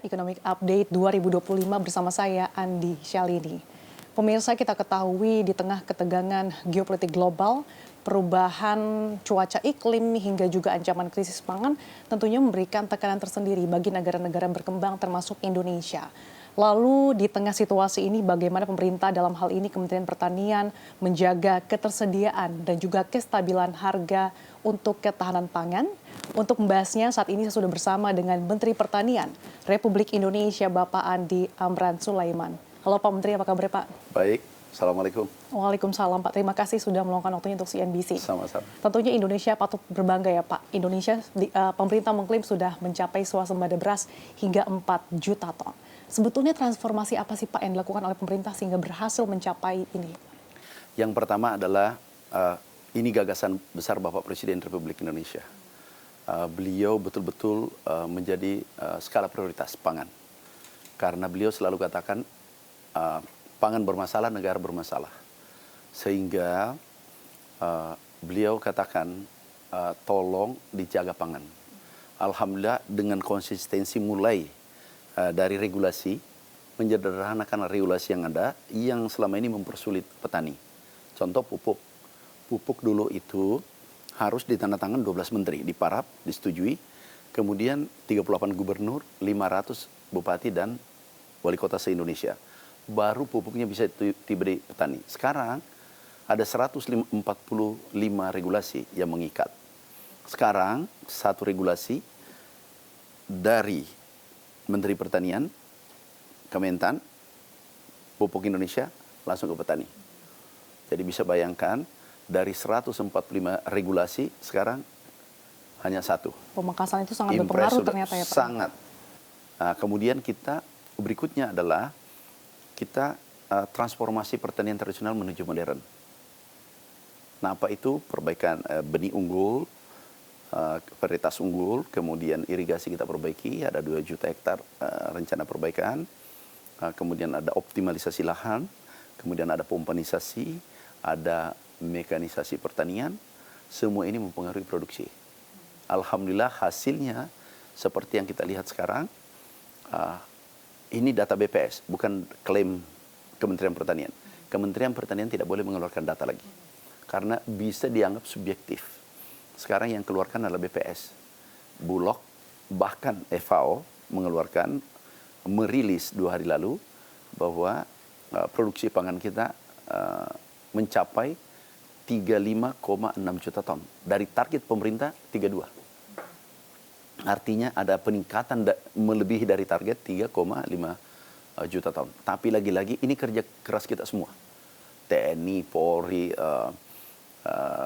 Economic Update 2025 bersama saya Andi Syalini. Pemirsa, kita ketahui di tengah ketegangan geopolitik global, perubahan cuaca iklim hingga juga ancaman krisis pangan tentunya memberikan tekanan tersendiri bagi negara-negara berkembang termasuk Indonesia. Lalu di tengah situasi ini bagaimana pemerintah dalam hal ini Kementerian Pertanian menjaga ketersediaan dan juga kestabilan harga untuk ketahanan pangan? Untuk membahasnya saat ini saya sudah bersama dengan Menteri Pertanian Republik Indonesia Bapak Andi Amran Sulaiman. Halo Pak Menteri, apa kabar Pak? Baik, Assalamualaikum. Waalaikumsalam Pak, terima kasih sudah meluangkan waktunya untuk CNBC. Sama-sama. Tentunya Indonesia patut berbangga ya Pak. Indonesia, pemerintah mengklaim sudah mencapai swasembada beras hingga 4 juta ton. Sebetulnya transformasi apa sih Pak yang dilakukan oleh pemerintah sehingga berhasil mencapai ini? Yang pertama adalah ini gagasan besar Bapak Presiden Republik Indonesia. Beliau betul-betul menjadi skala prioritas pangan. Karena beliau selalu katakan pangan bermasalah, negara bermasalah. Sehingga beliau katakan tolong dijaga pangan. Alhamdulillah dengan konsistensi mulai dari regulasi, menyederhanakan regulasi yang ada yang selama ini mempersulit petani. Contoh pupuk. Pupuk dulu itu harus ditandatangan 12 menteri, diparaf, disetujui. Kemudian 38 gubernur, 500 bupati dan wali kota se-Indonesia. Baru pupuknya bisa diberi petani. Sekarang ada 145 regulasi yang mengikat. Sekarang satu regulasi dari Menteri Pertanian, Kementan, pupuk Indonesia langsung ke petani. Jadi bisa bayangkan dari 145 regulasi sekarang hanya satu. Pemangkasan itu sangat berpengaruh ternyata ya Pak? Sangat. Nah, kemudian kita berikutnya adalah kita transformasi pertanian tradisional menuju modern. Nah, apa itu? Perbaikan benih unggul, varietas unggul, kemudian irigasi kita perbaiki, ada 2 juta hektar rencana perbaikan, kemudian ada optimalisasi lahan, kemudian ada pompanisasi, ada mekanisasi pertanian, semua ini mempengaruhi produksi. Alhamdulillah hasilnya seperti yang kita lihat sekarang, ini data BPS, bukan klaim Kementerian Pertanian. Kementerian Pertanian tidak boleh mengeluarkan data lagi, karena bisa dianggap subjektif. Sekarang yang keluarkan adalah BPS. Bulog, bahkan FAO mengeluarkan, merilis 2 hari lalu, bahwa produksi pangan kita mencapai 35,6 juta ton. Dari target pemerintah 32. Artinya ada peningkatan melebihi dari target 3,5 juta ton. Tapi lagi-lagi ini kerja keras kita semua. TNI, Polri,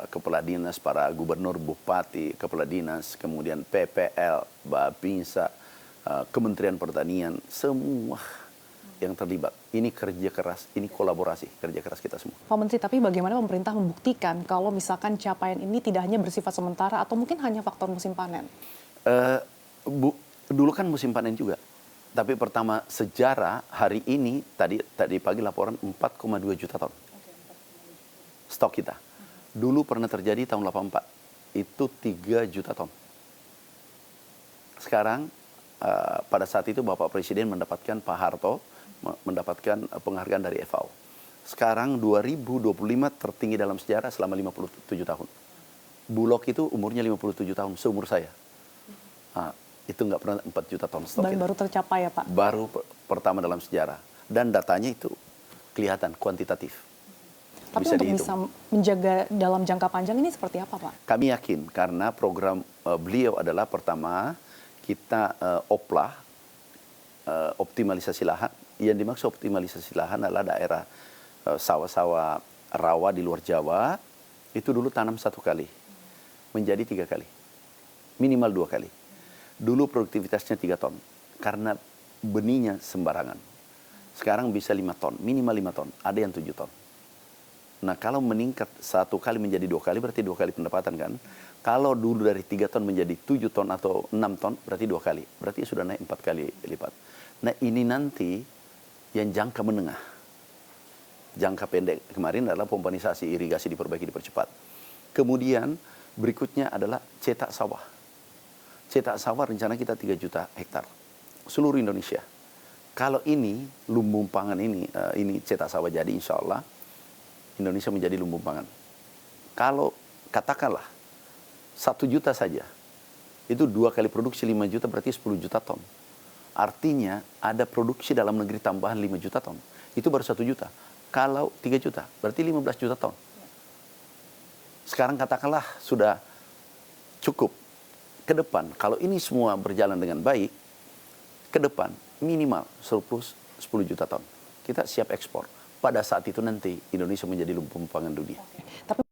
Kepala Dinas, para gubernur, bupati, Kepala Dinas, kemudian PPL, Bapinsa, Kementerian Pertanian, semua yang terlibat. Ini kerja keras, ini kolaborasi, kerja keras kita semua. Pak Menteri, tapi bagaimana pemerintah membuktikan kalau misalkan capaian ini tidak hanya bersifat sementara atau mungkin hanya faktor musim panen? Dulu kan musim panen juga. Tapi pertama sejarah hari ini, tadi pagi laporan 4,2 juta ton. Stok kita. Dulu pernah terjadi tahun 84, itu 3 juta ton. Sekarang pada saat itu Bapak Presiden mendapatkan, Pak Harto mendapatkan penghargaan dari FAO. Sekarang 2025 tertinggi dalam sejarah selama 57 tahun. Bulog itu umurnya 57 tahun, seumur saya. Itu nggak pernah 4 juta ton stok. Baru tercapai ya Pak? Baru pertama dalam sejarah. Dan datanya itu kelihatan kuantitatif. Tapi untuk bisa menjaga dalam jangka panjang ini seperti apa Pak? Kami yakin karena program beliau adalah pertama kita optimalisasi lahan. Yang dimaksud optimalisasi lahan adalah daerah sawah-sawah rawa di luar Jawa, itu dulu tanam 1 kali, menjadi 3 kali, minimal 2 kali. Dulu produktivitasnya 3 ton, karena benihnya sembarangan. Sekarang bisa 5 ton, minimal 5 ton, ada yang 7 ton. Nah kalau meningkat 1 kali menjadi 2 kali, berarti 2 kali pendapatan kan. Kalau dulu dari 3 ton menjadi 7 ton atau 6 ton, berarti 2 kali. Berarti sudah naik 4 kali lipat. Nah ini nanti yang jangka menengah. Jangka pendek kemarin adalah pompanisasi, irigasi diperbaiki, dipercepat. Kemudian berikutnya adalah cetak sawah. Cetak sawah rencana kita 3 juta hektar. seluruh Indonesia. Kalau ini lumbung pangan ini cetak sawah jadi, insya Allah Indonesia menjadi lumbung pangan. Kalau katakanlah 1 juta saja, itu 2 kali produksi 5 juta berarti 10 juta ton. Artinya ada produksi dalam negeri tambahan 5 juta ton. Itu baru 1 juta. Kalau 3 juta berarti 15 juta ton. Sekarang katakanlah sudah cukup. Ke depan kalau ini semua berjalan dengan baik, ke depan minimal surplus 10 juta ton. Kita siap ekspor. Pada saat itu nanti Indonesia menjadi lumbung pangan dunia. Tapi